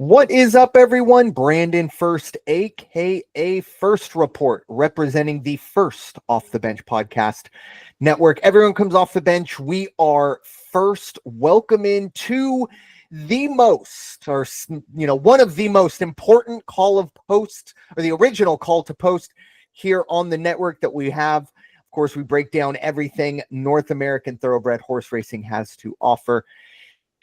What is up, everyone? Brandon Ferst, aka First Report, representing the First Off the Bench podcast network. Everyone comes off the bench. We are first. Welcome into the most, or one of the most important call of post, or the original call to post here on the network that we have. Of course, we break down everything North American thoroughbred horse racing has to offer.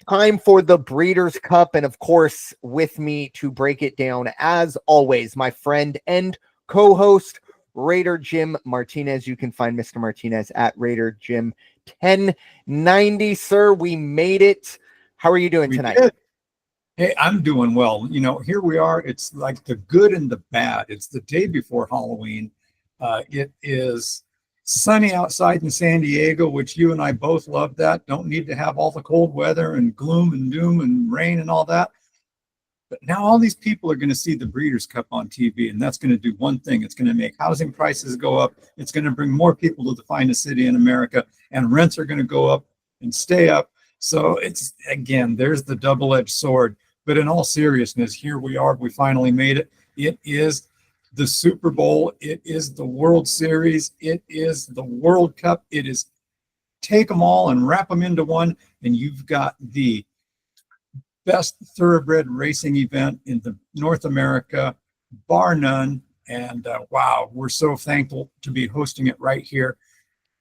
Time for the Breeders' Cup, and of course, with me to break it down, as always, my friend and co-host, Raider Jim Martinez. You can find Mr. Martinez at Raider Jim 1090. Sir, we made it. How are you doing tonight? Did. Hey, I'm doing well. You know, here we are. It's like the good and the bad. It's the day before Halloween. It is sunny outside in San Diego, which you and I both love that. Don't need to have all the cold weather and gloom and doom and rain and all that. But now all these people are going to see the Breeders' Cup on TV, and that's going to do one thing. It's going to make housing prices go up. It's going to bring more people to the finest city in America, and rents are going to go up and stay up. So it's, again, there's the double-edged sword. But in all seriousness, here we are. We finally made it. It is the Super Bowl. It is the World Series. It is the World Cup. It is take them all and wrap them into one, and you've got the best thoroughbred racing event in the North America, bar none. And wow, we're so thankful to be hosting it right here.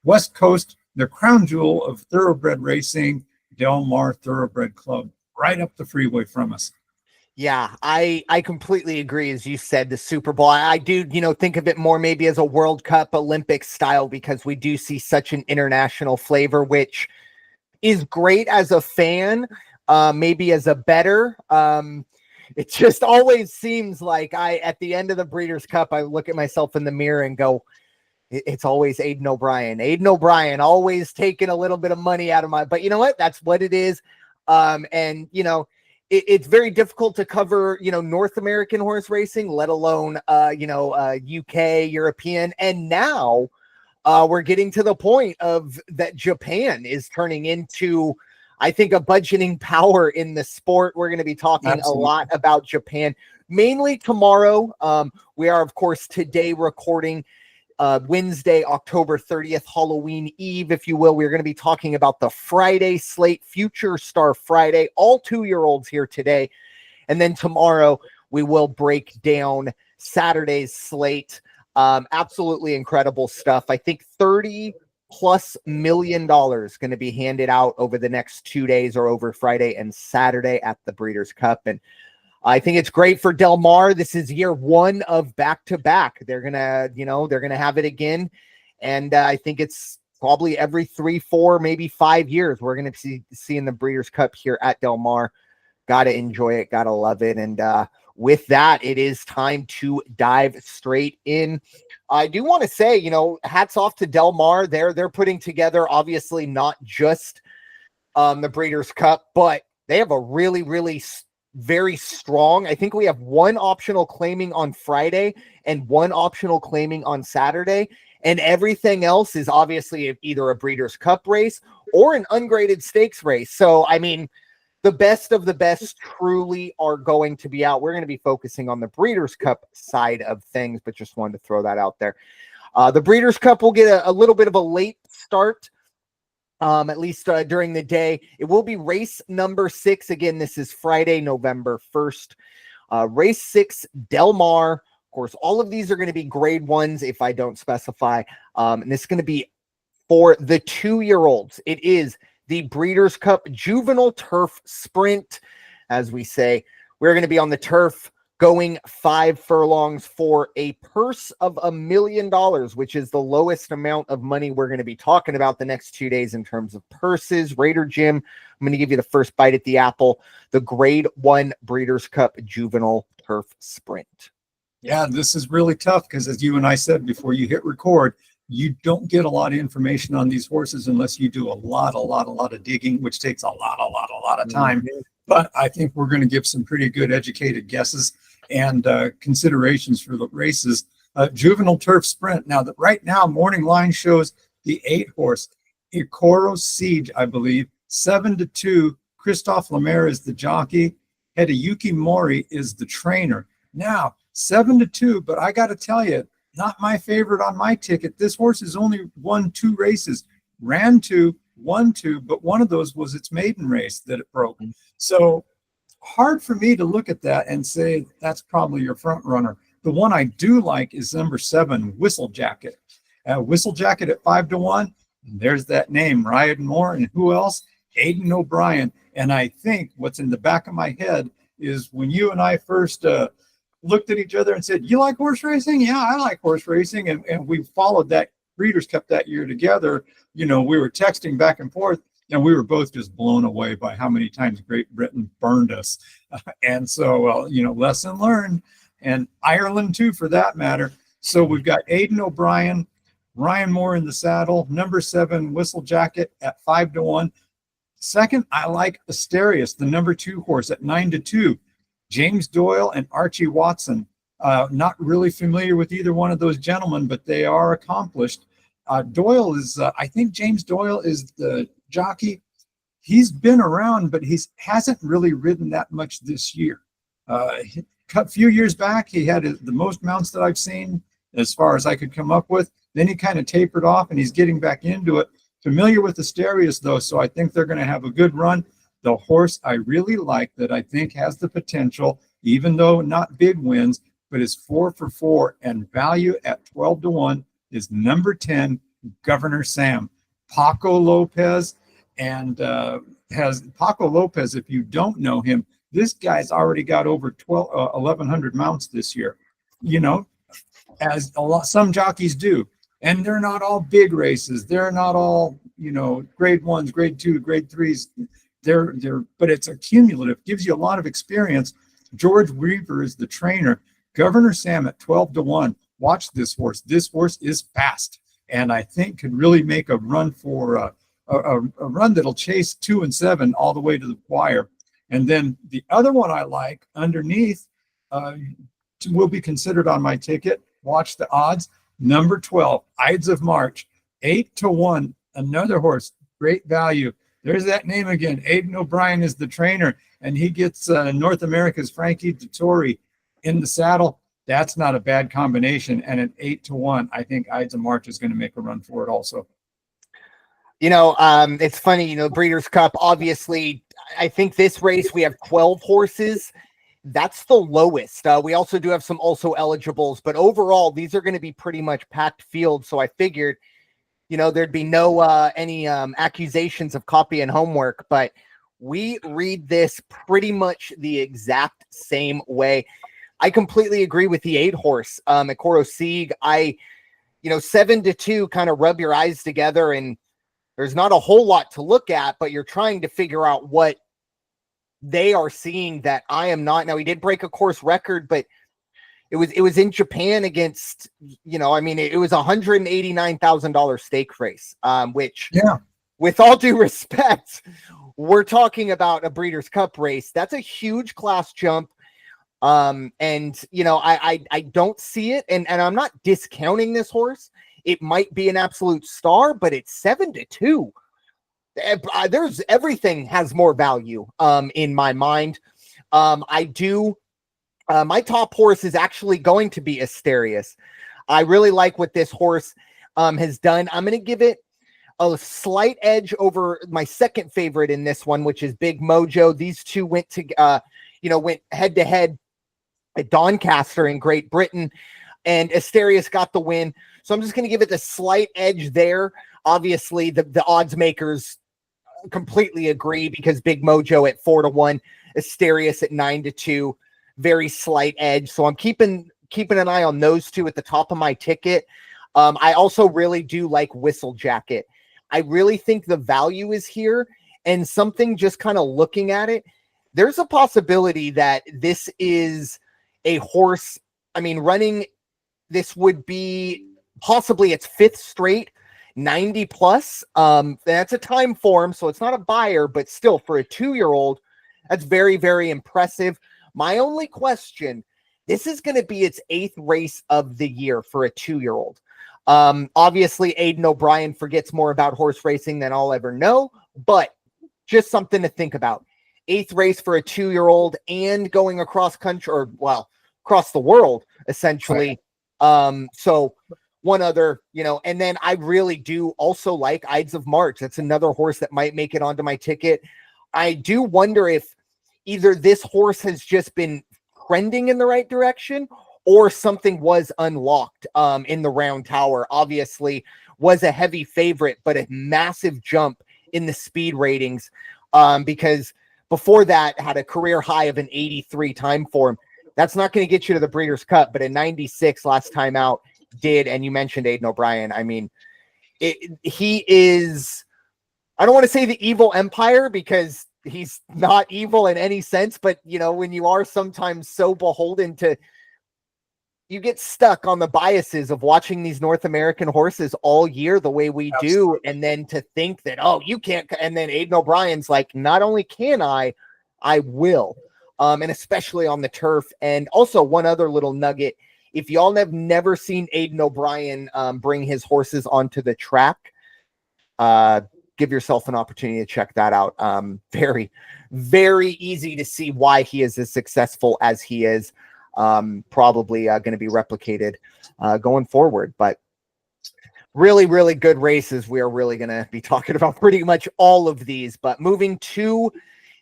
West Coast, the crown jewel of thoroughbred racing, Del Mar Thoroughbred Club, right up the freeway from us. Yeah, I completely agree. As you said, the Super Bowl, I do, think of it more maybe as a World Cup Olympic style, because we do see such an international flavor, which is great as a fan, maybe as a bettor. It just always seems like at the end of the Breeders' Cup, I look at myself in the mirror and go, it's always Aidan O'Brien. Aidan O'Brien always taking a little bit of money out of but you know what? That's what it is. It's very difficult to cover, North American horse racing, let alone, UK, European. And now we're getting to the point of that Japan is turning into, I think, a budgeting power in the sport. We're going to be talking Absolutely. A lot about Japan, mainly tomorrow. We are, of course, today recording Wednesday, October 30th, Halloween Eve, if you will. We're going to be talking about the Friday slate, Future Star Friday, all 2-year-olds here today. And then tomorrow we will break down Saturday's slate. Absolutely incredible stuff. I think $30+ million going to be handed out over the next 2 days, or over Friday and Saturday at the Breeders' Cup. And I think it's great for Del Mar. This is year one of back-to-back. They're going to have it again. And I think it's probably every 3, 4, maybe 5 years we're going to be seeing the Breeders' Cup here at Del Mar. Got to enjoy it. Got to love it. And with that, it is time to dive straight in. I do want to say, hats off to Del Mar. They're putting together, obviously, not just the Breeders' Cup, but they have a really, really very strong. I think we have one optional claiming on Friday and one optional claiming on Saturday, and everything else is obviously either a Breeders' Cup race or an ungraded stakes race. So, I mean, the best of the best truly are going to be out. We're going to be focusing on the Breeders' Cup side of things, but just wanted to throw that out there. The Breeders' Cup will get a little bit of a late start. At least during the day. It will be race number 6. Again, this is Friday, November 1st. Race 6, Del Mar. Of course, all of these are going to be grade 1s if I don't specify. And this is going to be for the 2-year-olds. It is the Breeders' Cup Juvenile Turf Sprint, as we say. We're going to be on the turf, going 5 furlongs for a purse of $1 million, which is the lowest amount of money we're going to be talking about the next 2 days in terms of purses. Raider Jim, I'm going to give you the first bite at the apple, the grade 1 Breeders' Cup Juvenile Turf Sprint. Yeah, this is really tough because, as you and I said before you hit record, you don't get a lot of information on these horses unless you do a lot of digging, which takes a lot of time. Mm-hmm. But I think we're going to give some pretty good educated guesses and considerations for the races. Juvenile Turf Sprint. Now, right now, morning line shows the 8-horse Icoro Siege, I believe, 7-2. Christophe Lemaire is the jockey, Hideyuki Mori is the trainer. Now, 7-2, but I got to tell you, not my favorite on my ticket. This horse has only won 2 races, ran 2, won 2, but one of those was its maiden race that it broke. So hard for me to look at that and say that's probably your front runner. The one I do like is number 7, Whistle Jacket. Whistle Jacket at 5-1. And there's that name, Ryan Moore, and who else? Aidan O'Brien. And I think what's in the back of my head is when you and I first looked at each other and said, "You like horse racing?" "Yeah, I like horse racing." And we followed that Breeders' Cup that year together. You know, we were texting back and forth, and we were both just blown away by how many times Great Britain burned us. And so, you know, lesson learned. And Ireland, too, for that matter. So we've got Aidan O'Brien, Ryan Moore in the saddle, number 7, Whistle Jacket at 5-1. Second, I like Asterius, the number 2 horse at 9-2. James Doyle and Archie Watson. Not really familiar with either one of those gentlemen, but they are accomplished. Doyle is, I think James Doyle is the jockey. He's been around, but he hasn't really ridden that much this year. A few years back, he had the most mounts that I've seen as far as I could come up with. Then he kind of tapered off, and he's getting back into it. Familiar with Asterius, though, so I think they're going to have a good run. The horse I really like that I think has the potential, even though not big wins, but is 4 for 4 and value at 12-1 is number 10, Governor Sam. Paco Lopez, and has Paco Lopez, if you don't know him, this guy's already got over 1,100 mounts this year, you know, as some jockeys do. And they're not all big races. They're not all, you know, grade 1s, grade 2, grade 3s. But it's a cumulative, gives you a lot of experience. George Weaver is the trainer. Governor Sam at 12-1. Watch this horse. This horse is fast, and I think could really make a run for a run that'll chase 2 and 7 all the way to the wire. And then the other one I like underneath will be considered on my ticket. Watch the odds. Number 12, Ides of March, 8-1. Another horse, great value. There's that name again. Aidan O'Brien is the trainer, and he gets North America's Frankie Dettori in the saddle. That's not a bad combination. And at 8-1, I think Ides of March is going to make a run for it also. You know, it's funny, you know, Breeders' Cup, obviously, I think this race we have 12 horses. That's the lowest. We also do have some also eligibles, but overall, these are going to be pretty much packed field. So I figured, you know, there'd be no any accusations of copy and homework, but we read this pretty much the exact same way. I completely agree with the 8 horse at Coro Sieg. 7-2 kind of rub your eyes together, and there's not a whole lot to look at, but you're trying to figure out what they are seeing that I am not. Now, he did break a course record, but it was in Japan against, you know, I mean, it was $189,000 stake race, which, yeah, with all due respect, we're talking about a Breeders' Cup race. That's a huge class jump. And you know, I don't see it, and I'm not discounting this horse. It might be an absolute star, but it's 7-2. There's everything has more value in my mind. My top horse is actually going to be Asterius. I really like what this horse has done. I'm going to give it a slight edge over my second favorite in this one, which is Big Mojo. These two went head to head at Doncaster in Great Britain, and Asterius got the win. So I'm just going to give it the slight edge there. Obviously, the odds makers completely agree because Big Mojo at 4-1, Asterius at 9-2, very slight edge. So I'm keeping an eye on those two at the top of my ticket. I also really do like Whistle Jacket. I really think the value is here, and something just kind of looking at it, there's a possibility that this is a horse. I mean, running this would be possibly its 5th straight 90 plus. That's a time form, so it's not a buyer, but still for a 2-year-old, that's very, very impressive. My only question, this is going to be its 8th race of the year for a 2-year-old. Obviously, Aidan O'Brien forgets more about horse racing than I'll ever know, but just something to think about. 8th race for a 2-year-old and going across country, or well, across the world, essentially. So one other, and then I really do also like Ides of March. That's another horse that might make it onto my ticket. I do wonder if either this horse has just been trending in the right direction or something was unlocked in the round tower. Obviously was a heavy favorite, but a massive jump in the speed ratings because before that had a career high of an 83 time form. That's not going to get you to the Breeders' Cup, but a 96 last time out did. And you mentioned Aiden O'Brien. I mean, he is, I don't want to say the evil empire because he's not evil in any sense, but when you are sometimes so beholden to, you get stuck on the biases of watching these North American horses all year the way we do. And then to think that, oh, you can't. And then Aiden O'Brien's like, not only can I will. And especially on the turf. And also one other little nugget. If y'all have never seen Aiden O'Brien bring his horses onto the track, give yourself an opportunity to check that out. Very, very easy to see why he is as successful as he is. Probably going to be replicated going forward. But really, really good races. We are really going to be talking about pretty much all of these. But moving to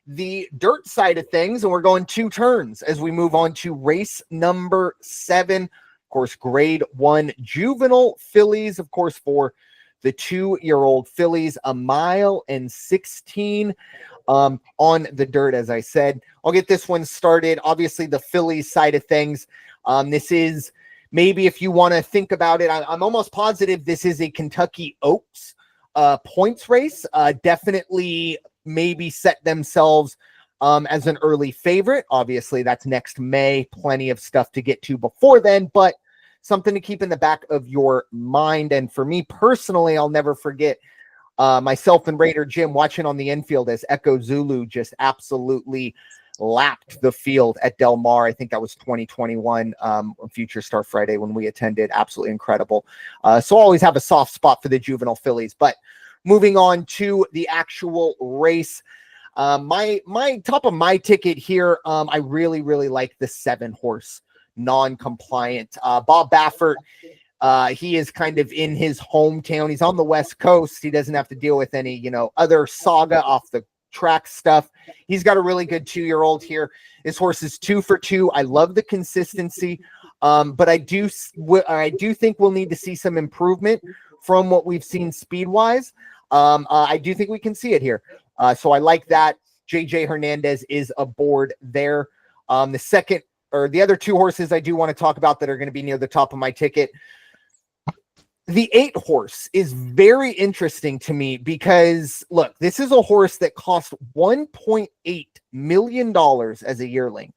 the dirt side of things, and we're going 2 turns as we move on to race number 7. Of course, grade 1 juvenile fillies, of course, for the 2-year-old fillies, 1 mile and 16 on the dirt. As I said, I'll get this one started. Obviously, the fillies side of things. This is maybe, if you want to think about it, I'm almost positive this is a Kentucky Oaks points race. Definitely maybe set themselves as an early favorite. Obviously, that's next May. Plenty of stuff to get to before then, but something to keep in the back of your mind. And for me personally, I'll never forget myself and Raider Jim watching on the infield as Echo Zulu just absolutely lapped the field at Del Mar. I think that was 2021 Future Star Friday when we attended. Absolutely incredible. So I always have a soft spot for the juvenile fillies. But moving on to the actual race, my top of my ticket here, I really, really like the 7-horse non-compliant. Bob Baffert, he is kind of in his hometown. He's on the West Coast. He doesn't have to deal with any, other saga off the track stuff. He's got a really good 2-year-old here. This horse is 2 for 2. I love the consistency, but I do think we'll need to see some improvement from what we've seen speed-wise. I do think we can see it here. So I like that. JJ Hernandez is aboard there. The other 2 horses I do want to talk about that are going to be near the top of my ticket. The 8-horse is very interesting to me because, look, this is a horse that cost $1.8 million as a yearling.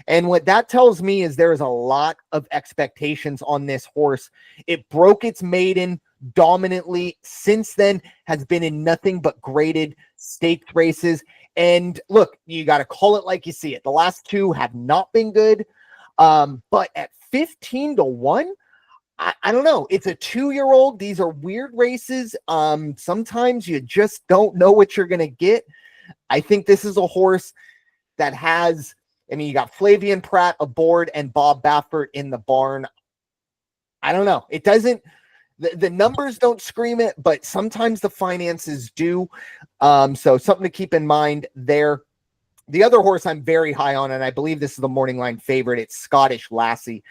And what that tells me is there is a lot of expectations on this horse. It broke its maiden dominantly. Since then, has been in nothing but graded staked races. And look, you got to call it like you see it. The last 2 have not been good. But at 15 to 1, I don't know. It's a 2-year-old. These are weird races. Sometimes you just don't know what you're going to get. I think this is a horse that has, you got Flavian Pratt aboard and Bob Baffert in the barn. I don't know. It doesn't, the numbers don't scream it, but sometimes the finances do. So something to keep in mind there. The other horse I'm very high on, and I believe this is the morning line favorite, it's Scottish Lassie.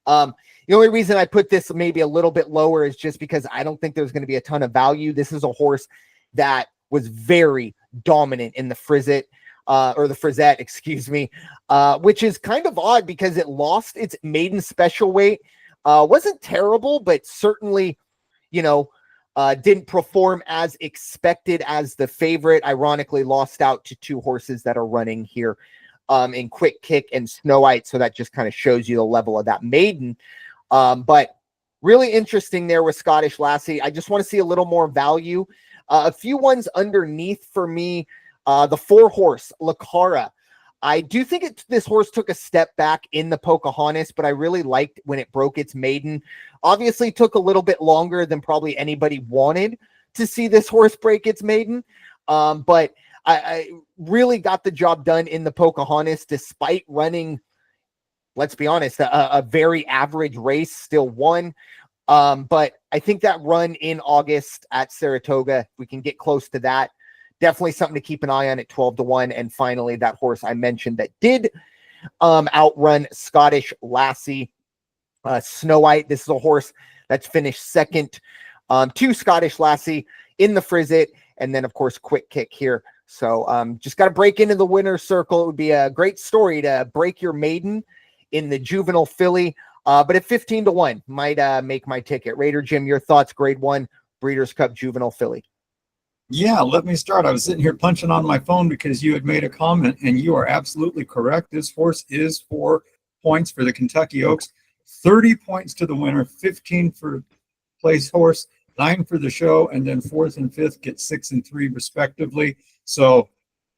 The only reason I put this maybe a little bit lower is just because I don't think there's going to be a ton of value. This is a horse that was very dominant in the Frizette, excuse me, which is kind of odd because it lost its maiden special weight. Wasn't terrible, but certainly, didn't perform as expected as the favorite. Ironically, lost out to 2 horses that are running here in Quick Kick and Snow White. So that just kind of shows you the level of that maiden. But really interesting there with Scottish Lassie. I just want to see a little more value. A few ones underneath for me. The 4-horse, Lucara. I do think this horse took a step back in the Pocahontas, but I really liked when it broke its maiden. Obviously took a little bit longer than probably anybody wanted to see this horse break its maiden. But I really got the job done in the Pocahontas, despite running, let's be honest, a very average race, still won. But I think that run in August at Saratoga, we can get close to that. Definitely something to keep an eye on at 12-1. And finally, that horse I mentioned that did outrun Scottish Lassie, Snow White. This is a horse that's finished second to Scottish Lassie in the Frizzit. And then, of course, Quick Kick here. So just got to break into the winner's circle. It would be a great story to break your maiden in the juvenile filly. But at 15-1 might make my ticket. Raider Jim, your thoughts, grade 1 Breeders' Cup Juvenile filly. Yeah, let me start. I was sitting here punching on my phone because you had made a comment, and you are absolutely correct. This horse is 4 points for the Kentucky Oaks, 30 points to the winner, 15 for place horse, 9 for the show, and then 4th and 5th get 6 and 3 respectively. So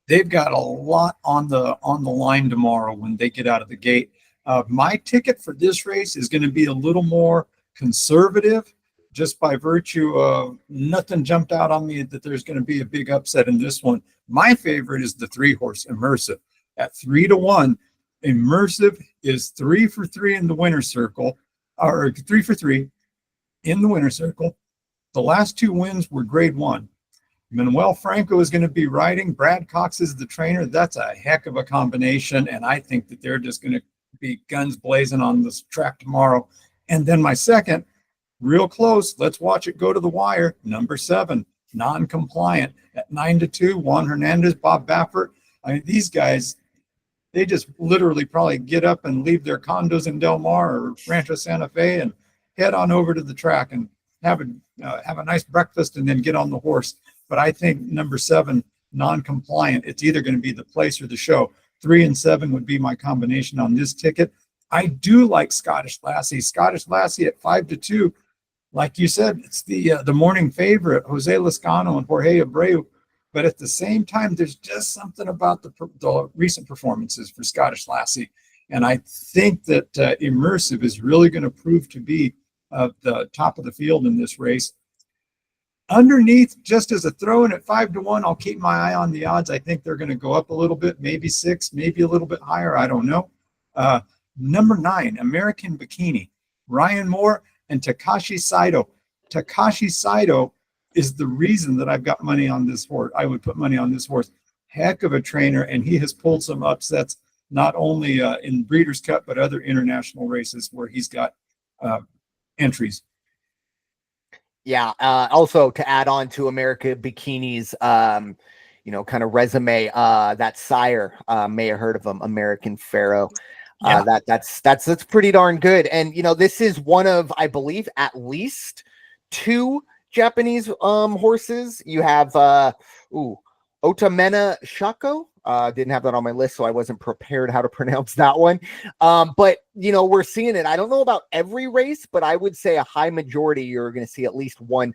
they've got a lot on the line tomorrow when they get out of the gate. My ticket for this race is going to be a little more conservative, just by virtue of nothing jumped out on me that there's going to be a big upset in this one. My favorite is the 3-horse Immersive at 3-1. Immersive is 3 for 3 in the winner's circle, or 3 for 3 in the winner's circle. The last 2 wins were grade 1. Manuel Franco is going to be riding. Brad Cox is the trainer. That's a heck of a combination, and I think that they're just going to be guns blazing on this track tomorrow. And then my second, real close, let's watch it go to the wire, number 7, Non-Compliant at 9-2. Juan Hernandez, Bob Baffert. I mean, these guys, they just literally probably get up and leave their condos in Del Mar or Rancho Santa Fe and head on over to the track and have a nice breakfast and then get on the horse. But I think number 7, Non-Compliant, it's either going to be the place or the show. 3 and 7 would be my combination on this ticket. I do like Scottish Lassie. Scottish Lassie at 5-2. Like you said, it's the morning favorite, Jose Lascano and Jorge Abreu. But at the same time, there's just something about the recent performances for Scottish Lassie. And I think that Immersive is really going to prove to be the top of the field in this race. Underneath, just as a throw-in at 5-1, I'll keep my eye on the odds. I think they're going to go up a little bit, maybe 6, maybe a little bit higher. I don't know. Number 9, American Bikini, Ryan Moore and Takashi Saito. Takashi Saito is the reason that I've got money on this horse. I would put money on this horse. Heck of a trainer, and he has pulled some upsets, not only in Breeders' Cup, but other international races where he's got entries. Yeah. Also, to add on to America Bikini's, kind of resume, that sire, may have heard of him, American Pharaoh. Yeah. That's pretty darn good. And, this is one of, I believe, at least 2 Japanese horses. You have Otamena Shako. Didn't have that on my list, so I wasn't prepared how to pronounce that one. But we're seeing it. I don't know about every race, but I would say a high majority you're going to see at least 1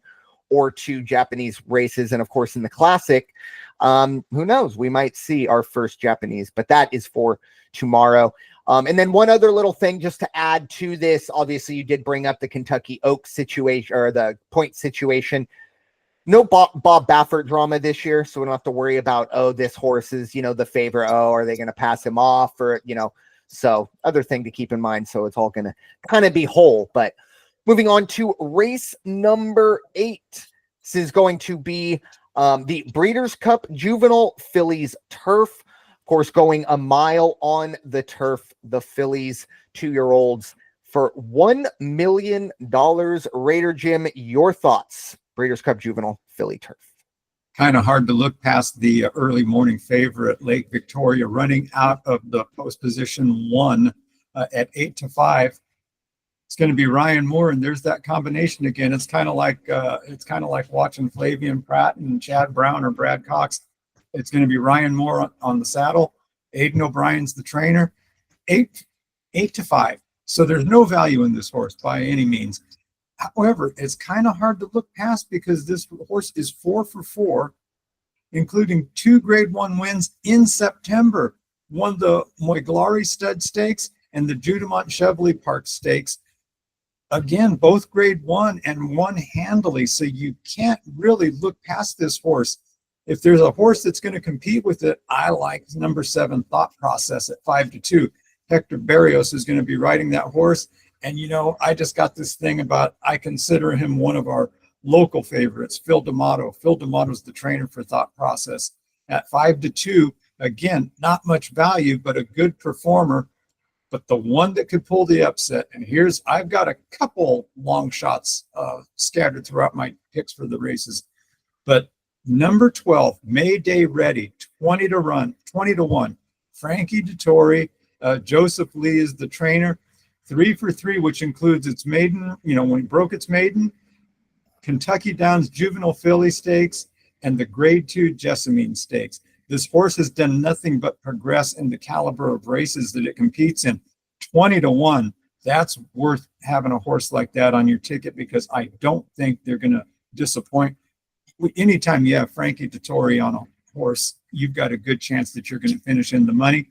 or 2 Japanese races. And of course, in the Classic, who knows? We might see our first Japanese, but that is for tomorrow. And then one other little thing just to add to this. Obviously, you did bring up the Kentucky Oaks situation, or the point situation. No Bob Baffert drama this year, so we don't have to worry about, this horse is, the favorite. Are they going to pass him off? Or, so other thing to keep in mind. So it's all going to kind of be whole. But moving on to race number 8. This is going to be the Breeders' Cup Juvenile Fillies Turf. Of course, going a mile on the turf, the fillies, 2-year-olds, for $1 million. Raider Jim, your thoughts? Breeders' Cup Juvenile Filly Turf. Kind of hard to look past the early morning favorite, Lake Victoria, running out of the post position 1 at 8-5. It's going to be Ryan Moore, and there's that combination again. It's kind of like watching Flavian Pratt and Chad Brown or Brad Cox. It's going to be Ryan Moore on the saddle. Aiden O'Brien's the trainer. 8-5. So there's no value in this horse by any means. However, it's kind of hard to look past because this horse is 4 for 4, including 2 grade 1 wins in September. Won the Moiglari Stud Stakes and the Judamont Chevrolet Park Stakes. Again, both grade 1 and won handily. So you can't really look past this horse. if there's a horse that's going to compete with it, I like number 7 Thought Process at 5-2. Hector Barrios is going to be riding that horse. And, you know, I just got this thing about, I consider him one of our local favorites, Phil D'Amato. Phil D'Amato's the trainer for Thought Process at 5-2. Again, not much value, but a good performer. But the one that could pull the upset, and I've got a couple long shots scattered throughout my picks for the races. But number 12, Mayday Ready, 20 to 1. Frankie Dettori, Joseph Lee is the trainer. 3 for 3, which includes its maiden, you know, when it broke its maiden, Kentucky Downs Juvenile Filly Stakes, and the Grade 2 Jessamine Stakes. This horse has done nothing but progress in the caliber of races that it competes in. 20 to 1, that's worth having a horse like that on your ticket, because I don't think they're going to disappoint. Anytime you have Frankie Dettori on a horse, you've got a good chance that you're going to finish in the money.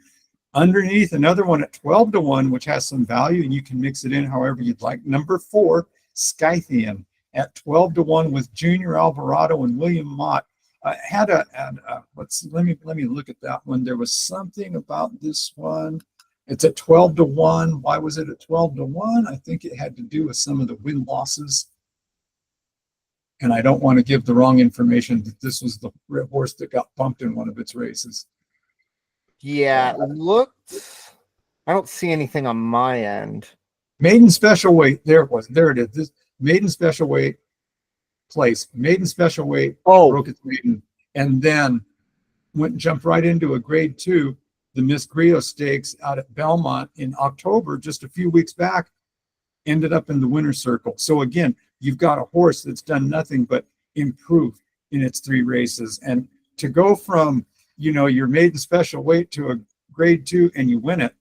Underneath, another one at 12 to 1, which has some value, and you can mix it in however you'd like. Number 4, Scythian at 12 to 1 with Junior Alvarado and William Mott. Let me look at that one. There was something about this one. It's at 12 to 1. Why was it at 12 to 1? I think it had to do with some of the win losses. And I don't want to give the wrong information that this was the horse that got bumped in one of its races. Yeah, I don't see anything on my end. Maiden special weight. There it was. There it is. This maiden special weight place. Maiden special weight. Broke its maiden, and then jumped right into a Grade 2, the Miss Griot Stakes out at Belmont in October, just a few weeks back. Ended up in the winner's circle. So again, you've got a horse that's done nothing but improve in its 3 races, and to go from, you know, your maiden special weight to a Grade 2 and you win it,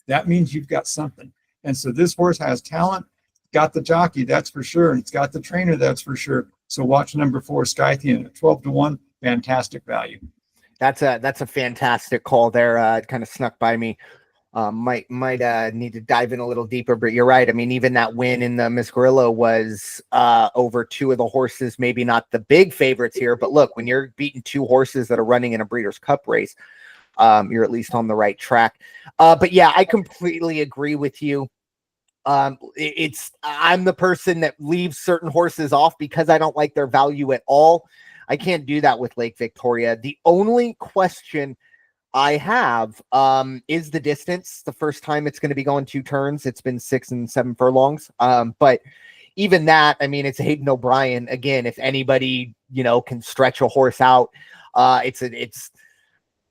that means you've got something. And so this horse has talent, got the jockey, that's for sure, and it's got the trainer, that's for sure. So watch number 4, Scythian at 12 to 1, fantastic value. That's a fantastic call there. It kind of snuck by me. Might need to dive in a little deeper, but you're right. I mean, even that win in the Miss Grillo was over 2 of the horses, maybe not the big favorites here, but look, when you're beating 2 horses that are running in a Breeders' Cup race, you're at least on the right track. But yeah, I completely agree with you. I'm the person that leaves certain horses off because I don't like their value at all. I can't do that with Lake Victoria. The only question I have is the distance. The first time it's going to be going 2 turns. It's been 6 and 7 furlongs. But even that, I mean, it's Hayden O'Brien. Again, if anybody, you know, can stretch a horse out, I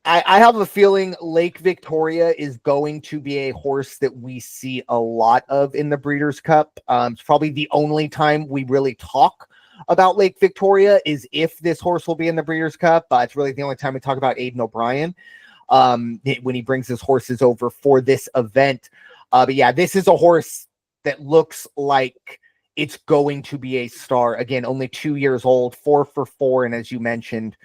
have a feeling Lake Victoria is going to be a horse that we see a lot of in the Breeders' Cup. It's probably the only time we really talk about Lake Victoria is if this horse will be in the Breeders' Cup. It's really the only time we talk about Aiden O'Brien when he brings his horses over for this event. But yeah, this is a horse that looks like it's going to be a star. Again, only 2 years old, 4 for 4. And as you mentioned,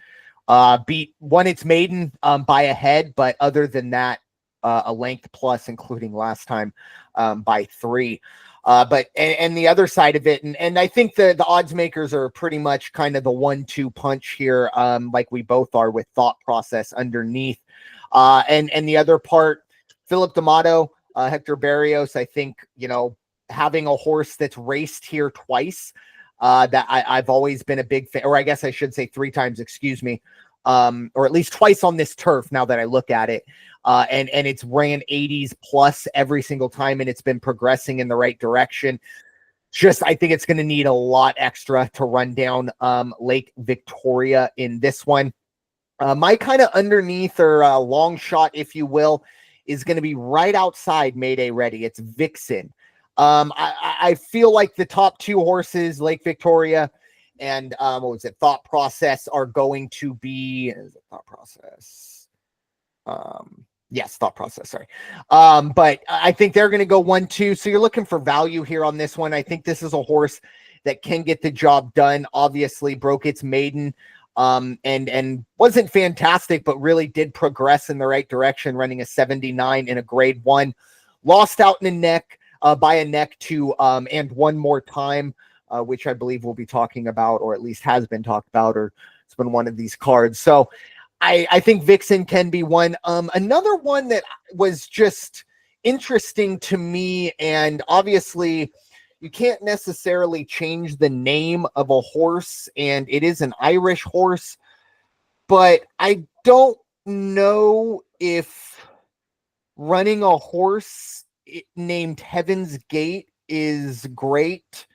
won its maiden by a head, but other than that, a length plus, including last time by 3. But the other side of it, and I think the odds makers are pretty much kind of the 1-2 punch here, like we both are with Thought Process underneath. And the other part, Philip D'Amato, Hector Barrios, I think, you know, having a horse that's raced here twice, that I've always been a big fan, or I guess I should say 3 times, excuse me, or at least twice on this turf now that I look at it. And it's ran 80s plus every single time, and it's been progressing in the right direction. I think it's going to need a lot extra to run down Lake Victoria in this one. My kind of underneath or long shot, if you will, is going to be right outside Mayday Ready. It's Vixen. I feel like the top 2 horses, Lake Victoria and Thought Process, are going to be Thought Process. Yes, Thought Process. Sorry. But I think they're going to go 1-2. So you're looking for value here on this one. I think this is a horse that can get the job done. Obviously broke its maiden, and wasn't fantastic, but really did progress in the right direction, running a 79 in a Grade 1. Lost out in the neck, by a neck to, and one more time, which I believe we'll be talking about, or at least has been talked about, or It's been one of these cards. So I think Vixen can be one. Another one that was just interesting to me, and obviously you can't necessarily change the name of a horse, and it is an Irish horse, but I don't know if running a horse named Heaven's Gate is great,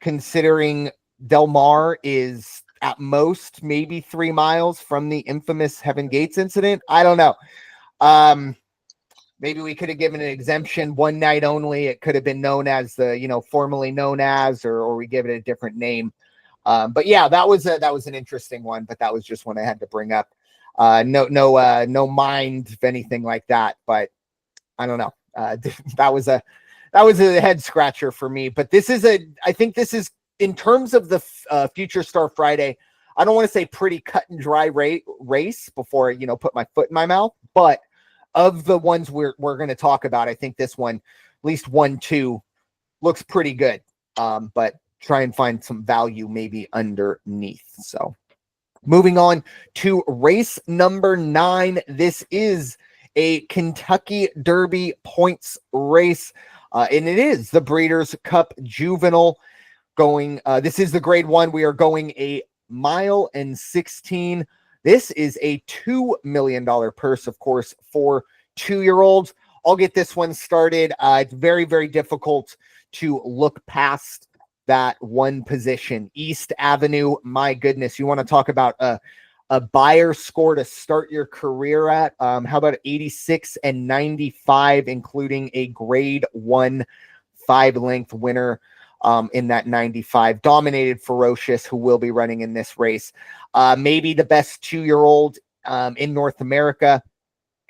considering Del Mar is at most maybe 3 miles from the infamous Heaven Gates incident. I don't know. Maybe we could have given an exemption, one night only. It could have been known as the, formerly known as, or we give it a different name. But yeah, that was an interesting one, but that was just one I had to bring up. No mind of anything like that, but I don't know. That was a head scratcher for me. But I think this is, in terms of the Future Star Friday, I don't want to say pretty cut and dry race before put my foot in my mouth, but of the ones we're going to talk about, I think this one, at least 1-2, looks pretty good. But try and find some value maybe underneath. So moving on to race number 9. This is a Kentucky Derby points race, and it is the Breeders' Cup Juvenile going. This is the grade 1. We are going a 1.16 miles. This is a $2 million purse, of course, for 2-year-olds. I'll get this one started. It's very, very difficult to look past that one position. East Avenue, my goodness, you want to talk about a buyer score to start your career at. How about 86 and 95, including a grade 1 5-length winner in that 95. Dominated Ferocious, who will be running in this race. Maybe the best 2-year-old in North America.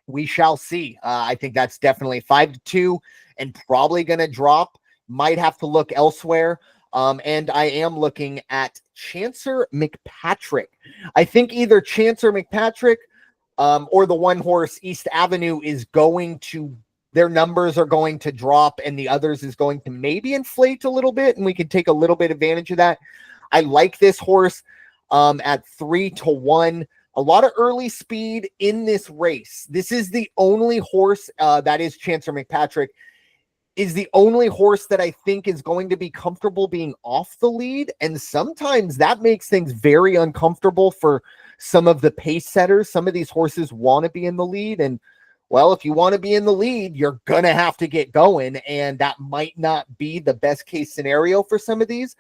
We shall see. I think that's definitely 5-2 and probably going to drop. Might have to look elsewhere. And I am looking at Chancer McPatrick. I think either Chancer McPatrick or the one horse East Avenue is going to, their numbers are going to drop, and the others is going to maybe inflate a little bit, and we can take a little bit advantage of that. I like this horse at 3-1. A lot of early speed in this race. This is the only horse that is Chancer McPatrick is the only horse that I think is going to be comfortable being off the lead. And sometimes that makes things very uncomfortable for some of the pace setters. Some of these horses want to be in the lead. And well, if you want to be in the lead, you're going to have to get going. And that might not be the best case scenario for some of these.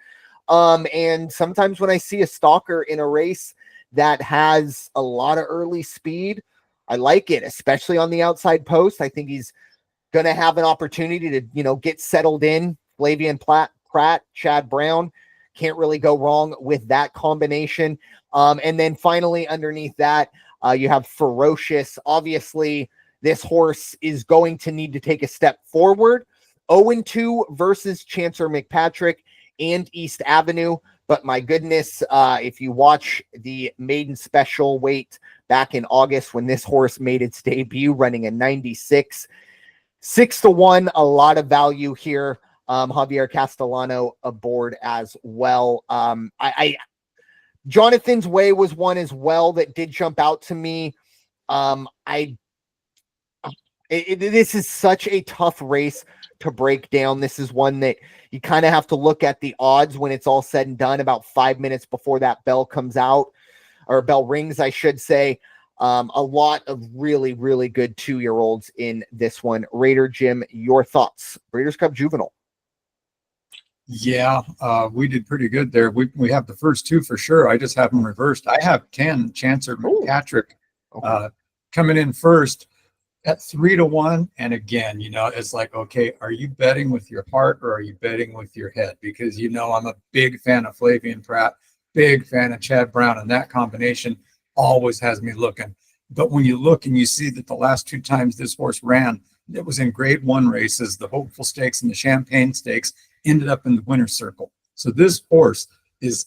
And sometimes when I see a stalker in a race that has a lot of early speed, I like it, especially on the outside post. I think he's going to have an opportunity to, get settled in. Flavian Pratt, Chad Brown, can't really go wrong with that combination. And then finally underneath that, you have Ferocious. Obviously, this horse is going to need to take a step forward. 0-2 versus Chancer McPatrick and East Avenue. But my goodness, if you watch the maiden special weight back in August when this horse made its debut running a 96, 6-1, a lot of value here. Javier Castellano aboard as well. Jonathan's Way was one as well that did jump out to me. This is such a tough race to break down. This is one that you kind of have to look at the odds when it's all said and done about 5 minutes before that bell comes out, or bell rings, I should say. A lot of really, really good 2-year-olds in this one. Raider Jim, your thoughts? Breeders' Cup Juvenile. Yeah, we did pretty good there. We have the first 2 for sure. I just have them reversed. I have 10 Chancer McPatrick coming in first at 3-1. And again, it's like, okay, are you betting with your heart or are you betting with your head? Because I'm a big fan of Flavian Pratt, big fan of Chad Brown, and that combination always has me looking. But when you look and you see that the last 2 times this horse ran, it was in grade 1 races, the Hopeful Stakes and the Champagne Stakes, ended up in the winner's circle. So this horse is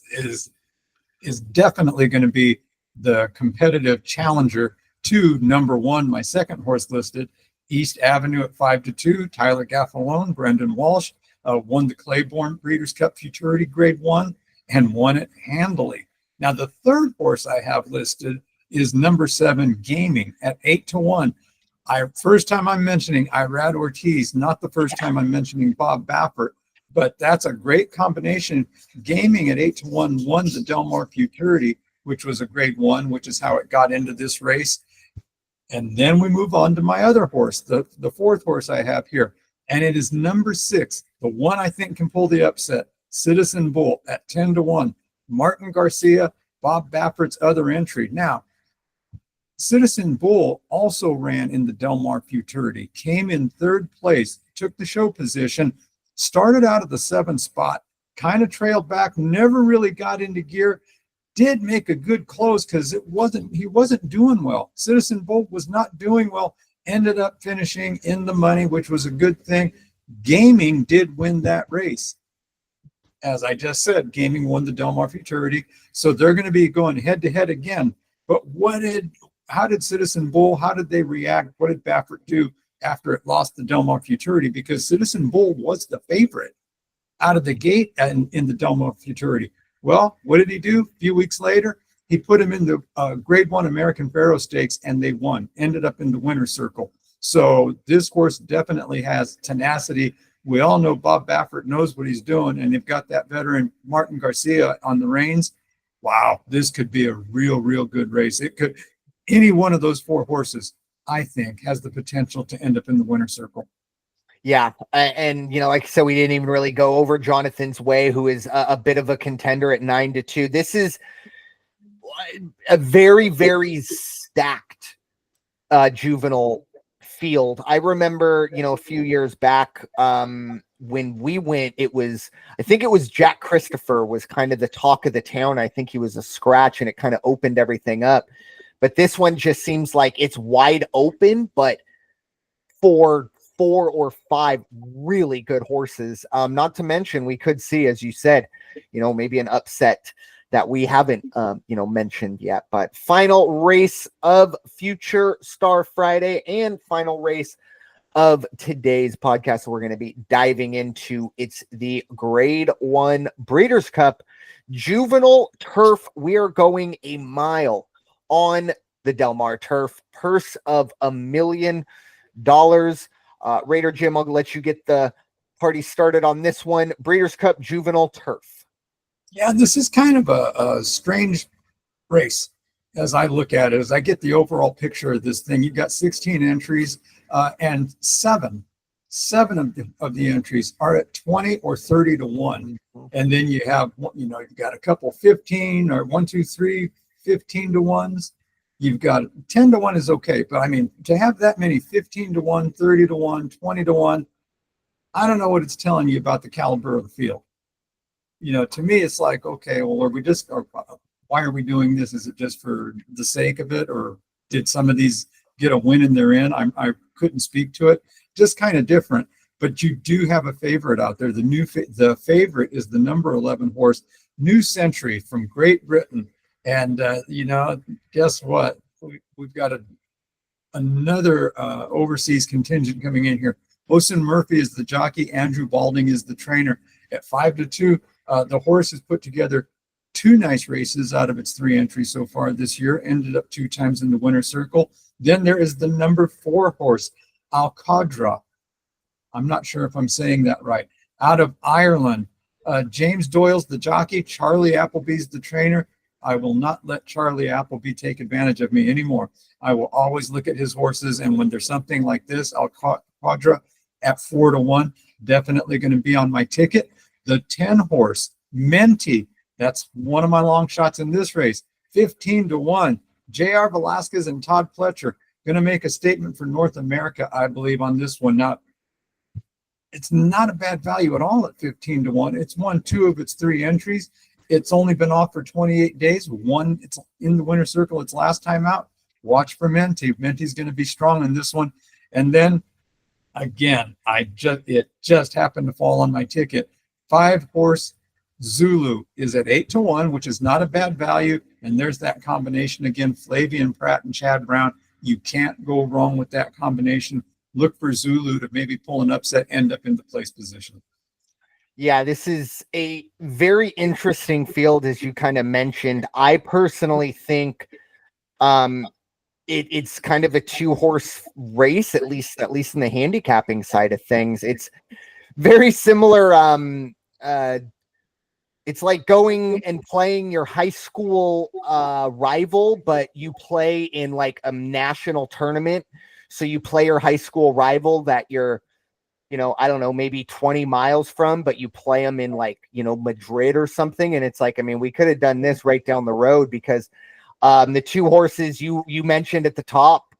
definitely going to be the competitive challenger to number 1, my second horse listed, East Avenue at 5-2. Tyler Gaffalone, Brendan Walsh won the Claiborne Breeders' Cup Futurity Grade 1 and won it handily. Now, the third horse I have listed is number 7, Gaming, at 8-1. First time I'm mentioning Irad Ortiz, not the first time I'm mentioning Bob Baffert, but that's a great combination. Gaming at 8-1 won the Del Mar Futurity, which was a grade 1, which is how it got into this race. And then we move on to my other horse, the fourth horse I have here, and it is number 6, the one I think can pull the upset, Citizen Bull at 10-1. Martin Garcia, Bob Baffert's other entry. Now, Citizen Bull also ran in the Del Mar Futurity, came in 3rd place, took the show position, started out at the 7th spot, kind of trailed back, never really got into gear, did make a good close because he wasn't doing well. Citizen Bull was not doing well, ended up finishing in the money, which was a good thing. Gaming did win that race. As I just said, Gaming won the Del Mar Futurity, so they're going to be going head-to-head again. But how did Citizen Bull, how did they react? What did Baffert do after it lost the Del Mar Futurity? Because Citizen Bull was the favorite out of the gate and in the Del Mar Futurity. Well, what did he do? A few weeks later, he put him in the grade 1 American Pharoah Stakes, and they won, ended up in the winner's circle. So this horse definitely has tenacity. We all know Bob Baffert knows what he's doing, and they've got that veteran Martin Garcia on the reins. Wow, this could be a real good race. It could, any one of those 4 horses, I think, has the potential to end up in the winner's circle. Yeah, and like I said, we didn't even really go over Jonathan's Way, who is a bit of a contender at 9-2. This is a very stacked juvenile field. I remember, a few years back when we went, I think it was Jack Christopher was kind of the talk of the town. I think he was a scratch, and it kind of opened everything up. But this one just seems like it's wide open, but for 4 or 5 really good horses. Not to mention, we could see, as you said, maybe an upset that we haven't, mentioned yet. But final race of Future Star Friday and final race of today's podcast we're going to be diving into. It's the Grade 1 Breeders' Cup Juvenile Turf. We are going a mile on the Del Mar turf. Purse of $1 million. Raider Jim, I'll let you get the party started on this one. Breeders' Cup Juvenile Turf. Yeah, this is kind of a strange race as I look at it, as I get the overall picture of this thing. You've got 16 entries, and seven of the entries are at 20 or 30-1. And then you have, you've got a couple 15 or 1, 2, 3, 15-1s. You've got 10-1 is okay, but I mean, to have that many 15-1, 30-1, 20-1, I don't know what it's telling you about the caliber of the field. To me, it's like, okay, well, why are we doing this? Is it just for the sake of it, or did some of these get a win and they're in? I couldn't speak to it. Just kind of different, but you do have a favorite out there. The favorite is the number 11 horse, New Century from Great Britain. And, guess what? We've got another overseas contingent coming in here. Osen Murphy is the jockey. Andrew Balding is the trainer. At 5-2, the horse has put together 2 nice races out of its 3 entries so far this year, ended up 2 times in the winner's circle. Then there is the number 4 horse, Al-Qadra. I'm not sure if I'm saying that right. Out of Ireland, James Doyle's the jockey. Charlie Appleby's the trainer. I will not let Charlie Appleby take advantage of me anymore. I will always look at his horses, and when there's something like this, Al-Qadra at 4-1, definitely going to be on my ticket. The 10 horse, Menti, that's one of my long shots in this race, 15-1. J.R. Velasquez and Todd Pletcher going to make a statement for North America, I believe, on this one. Now, it's not a bad value at all at 15-1. It's won 2 of its 3 entries. It's only been off for 28 days. It's in the winner's circle its last time out. Watch for Menti. Menti's going to be strong in this one. And then, again, it just happened to fall on my ticket. 5 horse Zulu is at 8-1, which is not a bad value. And there's that combination again, Flavian Pratt and Chad Brown. You can't go wrong with that combination. Look for Zulu to maybe pull an upset, end up in the place position. Yeah, this is a very interesting field, as you kind of mentioned. I personally think um, it's kind of a two-horse race, at least in the handicapping side of things. It's very similar. It's like going and playing your high school rival, but you play in like a national tournament. So you play your high school rival that you're, I don't know, maybe 20 miles from, but you play them in like, Madrid or something. And it's like, I mean, we could have done this right down the road because the two horses you mentioned at the top,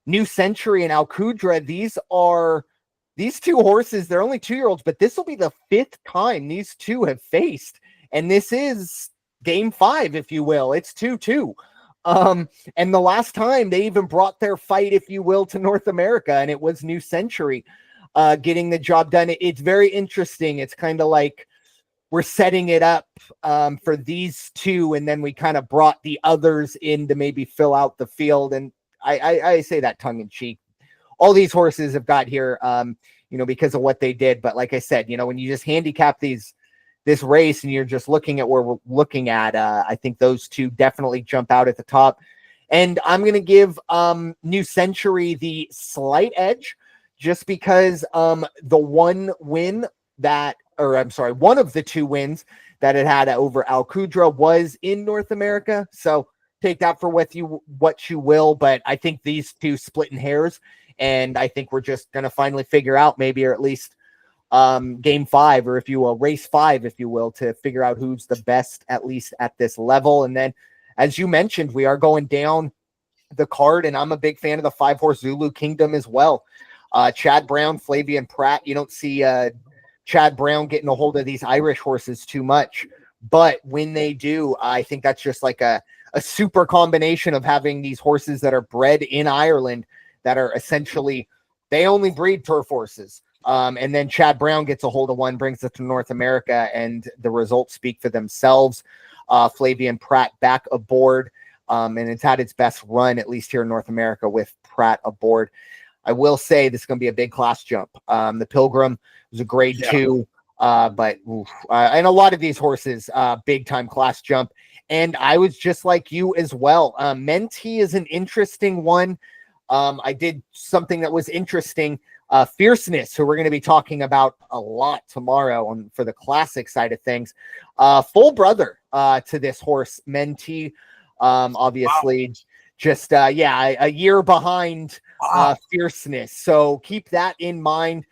New Century and Alcudra, these two horses, they're only 2-year-olds, but this will be the 5th time these two have faced. And this is game 5, if you will. It's 2-2. And the last time they even brought their fight, if you will, to North America, and it was New Century getting the job done. It's very interesting. It's kind of like we're setting it up for these two, and then we kind of brought the others in to maybe fill out the field. And I say that tongue in cheek. All these horses have got here, because of what they did. But like I said, when you just handicap this race and you're just looking at where we're looking at, I think those two definitely jump out at the top. And I'm going to give New Century the slight edge just because the one of the 2 wins that it had over Alcudra was in North America. So take that for what you will. But I think these two splitting hairs. And I think we're just going to finally figure out maybe, or at least game 5, or if you will, race 5, if you will, to figure out who's the best, at least at this level. And then, as you mentioned, we are going down the card, and I'm a big fan of the 5-horse Zulu Kingdom as well. Chad Brown, Flavian Pratt. You don't see Chad Brown getting a hold of these Irish horses too much. But when they do, I think that's just like a super combination of having these horses that are bred in Ireland that are essentially, they only breed turf horses. And then Chad Brown gets a hold of one, brings it to North America, and the results speak for themselves. Flavian Pratt back aboard, and it's had its best run, at least here in North America, with Pratt aboard. I will say this is going to be a big class jump. The Pilgrim was a grade 2, but and a lot of these horses, big time class jump. And I was just like you as well. Mentee is an interesting one. I did something that was interesting. Fierceness, who we're going to be talking about a lot tomorrow for the classic side of things. Full brother to this horse, Mentee. Obviously, just a year behind Fierceness. So keep that in mind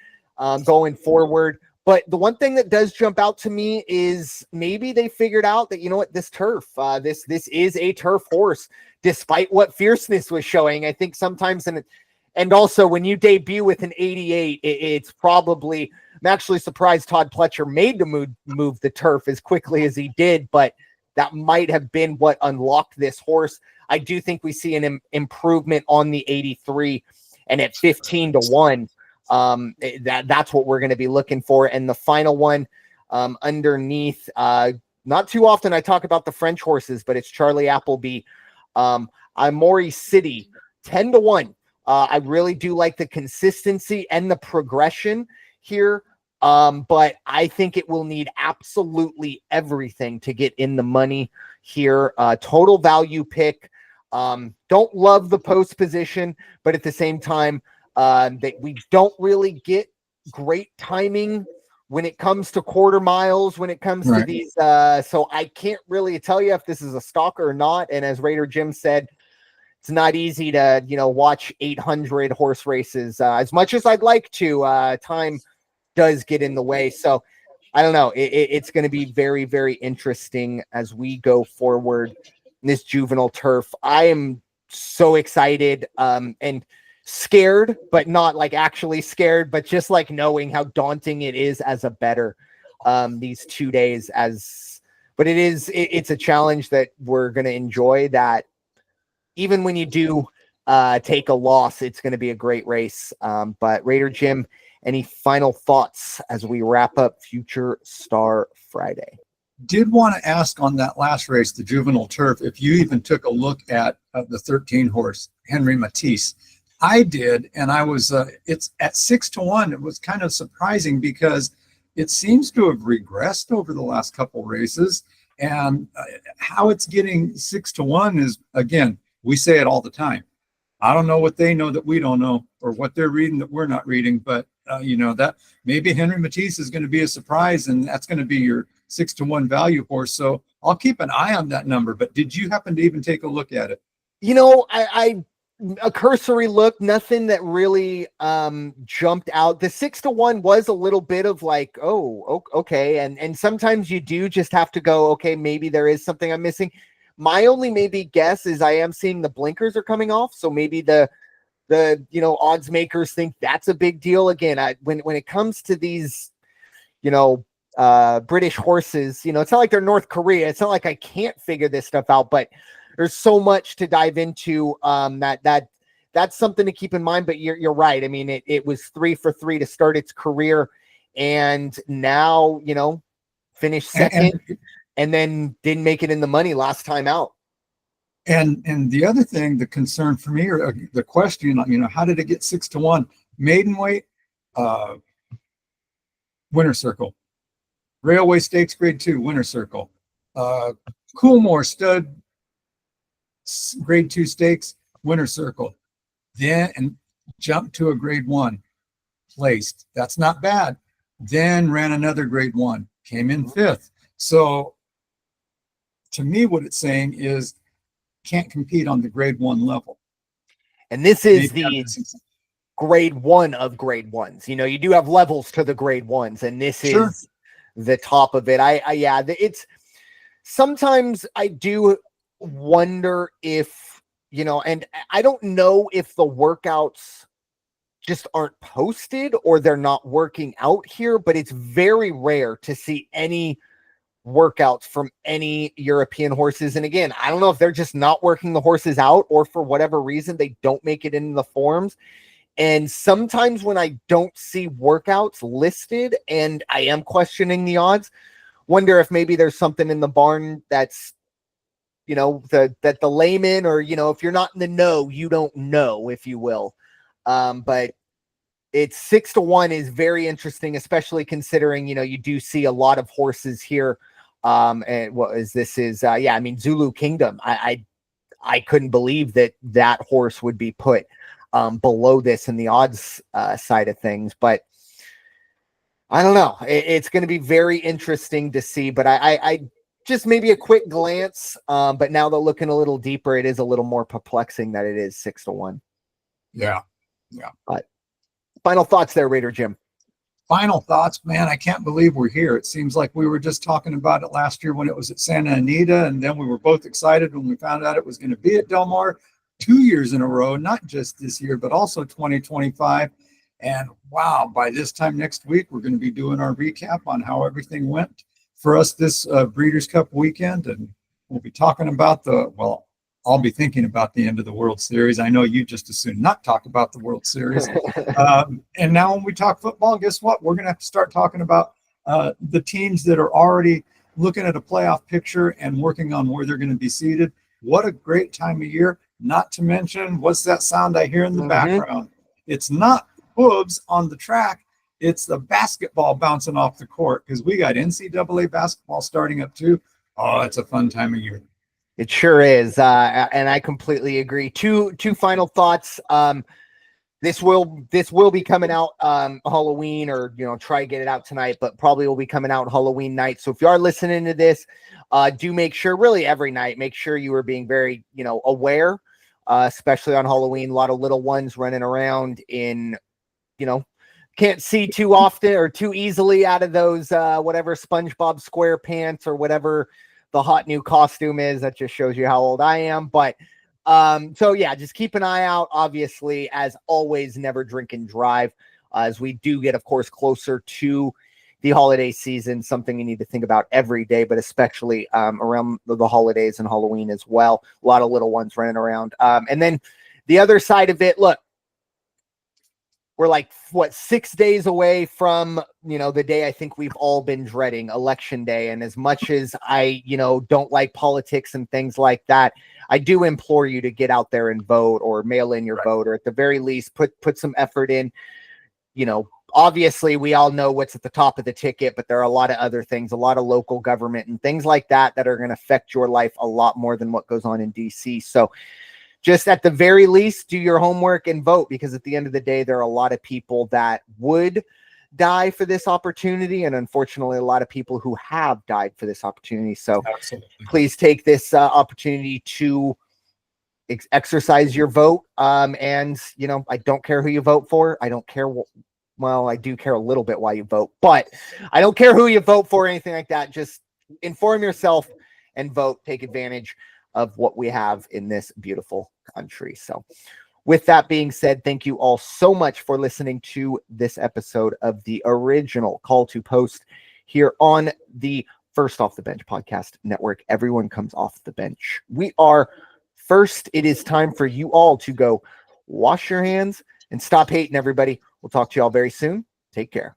going forward. But the one thing that does jump out to me is maybe they figured out that, this turf, this is a turf horse, despite what Fierceness was showing. I think sometimes, and also when you debut with an 88, it's probably, I'm actually surprised Todd Pletcher made to move the turf as quickly as he did, but that might have been what unlocked this horse. I do think we see an improvement on the 83, and at 15-1. That's what we're going to be looking for. And the final one underneath, not too often I talk about the French horses, but it's Charlie Appleby, Amori City, 10-1. I really do like the consistency and the progression here. But I think it will need absolutely everything to get in the money here. Total value pick. Don't love the post position, but at the same time, that we don't really get great timing when it comes to quarter miles, when it comes to these. So I can't really tell you if this is a stalker or not. And as Raider Jim said, it's not easy to, watch 800 horse races as much as I'd like to. Time does get in the way. So I don't know. It's going to be very, very interesting as we go forward in this juvenile turf. I am so excited and scared, but not like actually scared, but just like knowing how daunting it is as a bettor these 2 days but it's a challenge that we're going to enjoy, that even when you do take a loss, it's going to be a great race. But Raider Jim, any final thoughts as we wrap up Future Star Friday? Did want to ask on that last race, the juvenile turf, if you even took a look at the 13 horse Henry Matisse. I did, and I was it's at 6-1. It was kind of surprising because it seems to have regressed over the last couple races. And how it's getting 6-1 is, again, we say it all the time. I don't know what they know that we don't know, or what they're reading that we're not reading, but that maybe Henry Matisse is going to be a surprise, and that's going to be your 6-1 value horse. So I'll keep an eye on that number. But did you happen to even take a look at it? I a cursory look, nothing that really jumped out. The 6-1 was a little bit of like, oh, okay. And sometimes you do just have to go, okay, maybe there is something I'm missing. My only maybe guess is I am seeing the blinkers are coming off. So maybe the odds makers think that's a big deal. Again, when it comes to these, British horses, it's not like they're North Korea. It's not like I can't figure this stuff out, but there's so much to dive into that's something to keep in mind. But you're right. I mean, it was 3 for 3 to start its career, and now, finished second and then didn't make it in the money last time out. And the other thing, the concern for me, or the question, how did it get 6-1? Maiden weight, winner circle. Railway Stakes Grade 2, winner circle. Coolmore Stud Grade 2 Stakes, winner circle. Then and jumped to a Grade 1, placed. That's not bad. Then ran another Grade 1, came in 5th. So to me, what it's saying is can't compete on the Grade 1 level. And this is Grade 1 of Grade 1s. You do have levels to the Grade 1s, and this is the top of it. It's sometimes I do wonder if, and I don't know if the workouts just aren't posted or they're not working out here, but it's very rare to see any workouts from any European horses. And again, I don't know if they're just not working the horses out, or for whatever reason they don't make it into the forms. And sometimes when I don't see workouts listed and I am questioning the odds, wonder if maybe there's something in the barn that's, that the layman, or, if you're not in the know, you don't know, if you will. But it's 6-1 is very interesting, especially considering, you do see a lot of horses here. And what is this is, Zulu Kingdom. I couldn't believe that horse would be put below this in the odds side of things, but I don't know. It's going to be very interesting to see, but I just maybe a quick glance. But now that looking a little deeper, it is a little more perplexing that it is 6-1. Yeah. But final thoughts there, Raider Jim. Final thoughts, man. I can't believe we're here. It seems like we were just talking about it last year when it was at Santa Anita, and then we were both excited when we found out it was going to be at Del Mar 2 years in a row, not just this year, but also 2025. And wow, by this time next week, we're going to be doing our recap on how everything went for us this Breeders' Cup weekend. And we'll be talking about I'll be thinking about the end of the World Series. I know you just as soon not talk about the World Series. And now when we talk football, guess what? We're going to have to start talking about the teams that are already looking at a playoff picture and working on where they're going to be seated. What a great time of year. Not to mention, what's that sound I hear in the background? It's not hooves on the track. It's the basketball bouncing off the court, because we got NCAA basketball starting up too. Oh, it's a fun time of year. It sure is. And I completely agree. Two final thoughts. This will be coming out Halloween, or try to get it out tonight, but probably will be coming out Halloween night. So if you are listening to this, do make sure, really every night, make sure you are being very aware, especially on Halloween. A lot of little ones running around in can't see too often or too easily out of those whatever SpongeBob SquarePants or whatever the hot new costume is. That just shows you how old I am. But so yeah, just keep an eye out. Obviously, as always, never drink and drive, as we do get, of course, closer to the holiday season. Something you need to think about every day, but especially around the holidays and Halloween as well. A lot of little ones running around. And then the other side of it, look, we're like, 6 days away from, the day I think we've all been dreading, Election Day. And as much as I, don't like politics and things like that, I do implore you to get out there and vote, or mail in your vote, or at the very least put some effort in, obviously we all know what's at the top of the ticket, but there are a lot of other things, a lot of local government and things like that are going to affect your life a lot more than what goes on in DC. So just at the very least, do your homework and vote, because at the end of the day, there are a lot of people that would die for this opportunity, and unfortunately a lot of people who have died for this opportunity. So Absolutely. please take this opportunity to exercise your vote. And you know, I don't care who you vote for. I don't care well, I do care a little bit why you vote, but I don't care who you vote for or anything like that. Just inform yourself and vote. Take advantage of what we have in this beautiful country. So with that being said, thank you all so much for listening to this episode of the original Call to Post here on the First Off the Bench podcast network. Everyone comes off the bench. We are First. It is time for you all to go wash your hands and stop hating, everybody. We'll talk to you all very soon. Take care.